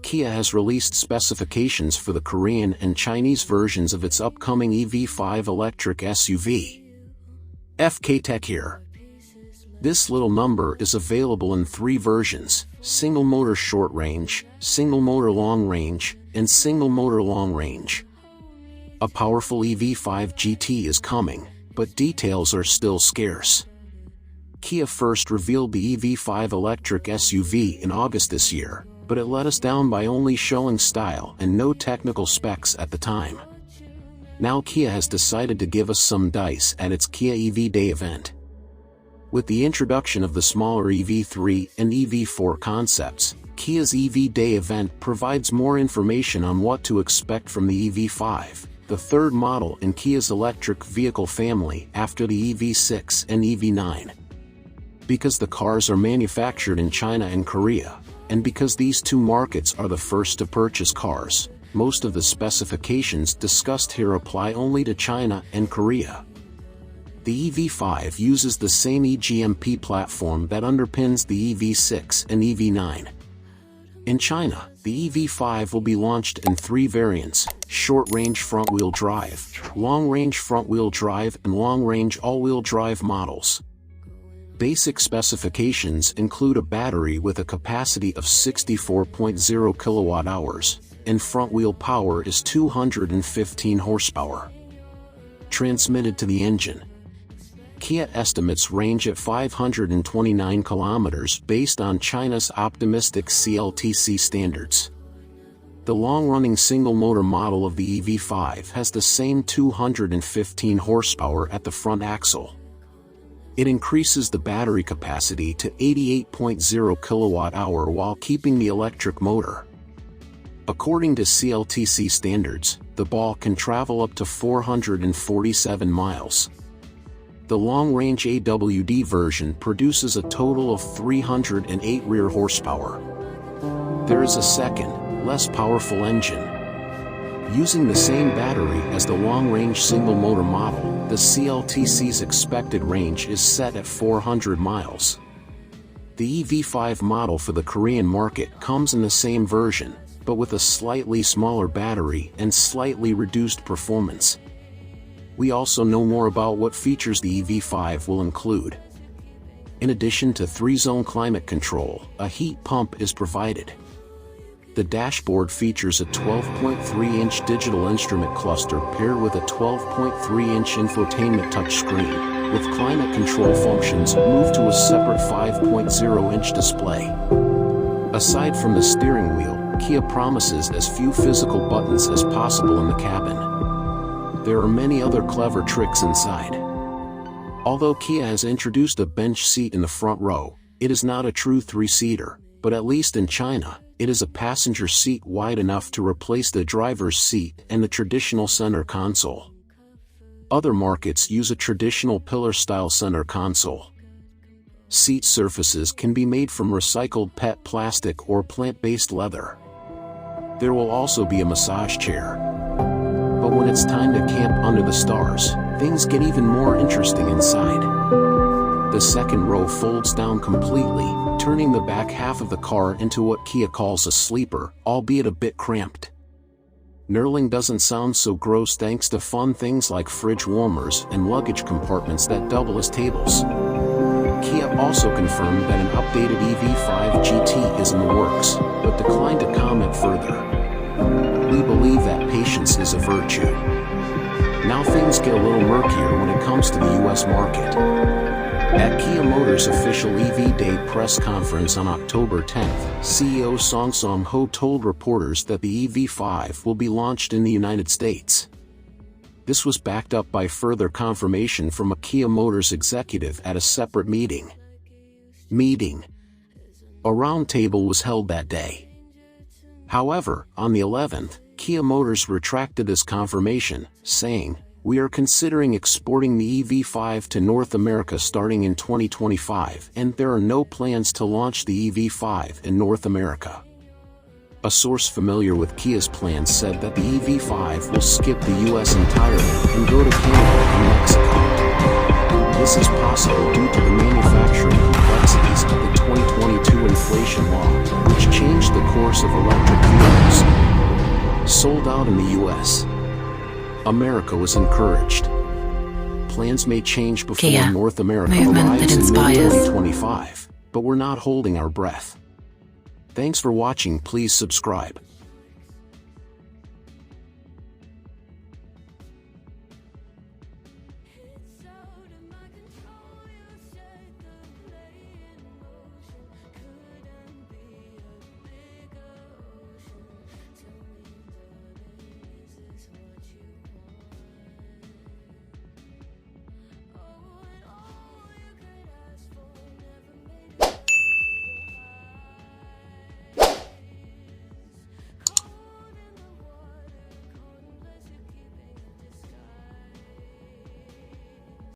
Kia has released specifications for the Korean and Chinese versions of its upcoming EV5 electric SUV. FK Tech here. This little number is available in 3 versions: single motor short range, single motor long range, and single motor long range. A powerful EV5 GT is coming, but details are still scarce. Kia first revealed the EV5 electric SUV in August this year, but it let us down by only showing style and no technical specs at the time. Now Kia has decided to give us some dice at its Kia EV Day event. With the introduction of the smaller EV3 and EV4 concepts, Kia's EV Day event provides more information on what to expect from the EV5, the third model in Kia's electric vehicle family after the EV6 and EV9. Because the cars are manufactured in China and Korea, and because these 2 markets are the first to purchase cars, most of the specifications discussed here apply only to China and Korea. The EV5 uses the same eGMP platform that underpins the EV6 and EV9. In China, the EV5 will be launched in 3 variants: short-range front-wheel drive, long-range front-wheel drive, and long-range all-wheel drive models. Basic specifications include a battery with a capacity of 64.0 kWh, and front-wheel power is 215 horsepower. Transmitted to the engine. Kia estimates range at 529 kilometers based on China's optimistic CLTC standards. The long-running single-motor model of the EV5 has the same 215 horsepower at the front axle. It increases the battery capacity to 88.0 kWh while keeping the electric motor. According to CLTC standards, the ball can travel up to 447 miles. The long-range AWD version produces a total of 308 rear horsepower. There is a second, less powerful engine. Using the same battery as the long-range single-motor model, the CLTC's expected range is set at 400 miles. The EV5 model for the Korean market comes in the same version, but with a slightly smaller battery and slightly reduced performance. We also know more about what features the EV5 will include. In addition to 3-zone climate control, a heat pump is provided. The dashboard features a 12.3-inch digital instrument cluster paired with a 12.3-inch infotainment touchscreen, with climate control functions moved to a separate 5.0-inch display. Aside from the steering wheel, Kia promises as few physical buttons as possible in the cabin. There are many other clever tricks inside. Although Kia has introduced a bench seat in the front row, it is not a true 3-seater, but at least in China, it is a passenger seat wide enough to replace the driver's seat and the traditional center console. Other markets use a traditional pillar-style center console. Seat surfaces can be made from recycled PET plastic or plant-based leather. There will also be a massage chair. But when it's time to camp under the stars, things get even more interesting inside. The second row folds down completely, turning the back half of the car into what Kia calls a sleeper, albeit a bit cramped. Knurling doesn't sound so gross thanks to fun things like fridge warmers and luggage compartments that double as tables. Kia also confirmed that an updated EV5 GT is in the works, but declined to comment further. We believe that patience is a virtue. Now things get a little murkier when it comes to the US market. At Kia Motors' official EV Day press conference on October 10th, CEO Song Song-ho told reporters that the EV5 will be launched in the United States. This was backed up by further confirmation from a Kia Motors executive at a separate meeting. A roundtable was held that day. However, on the 11th, Kia Motors retracted this confirmation, saying, "We are considering exporting the EV5 to North America starting in 2025, and there are no plans to launch the EV5 in North America." A source familiar with Kia's plans said that the EV5 will skip the US entirely and go to Canada and Mexico. This is possible due to the manufacturing complexities of the 2022 inflation law, which changed the core universe of electric vehicles. Sold out in the US. America was encouraged. Plans may change before Kia, North America movement arrives that in inspires. mid-2025, but we're not holding our breath. Thanks for watching. Please subscribe.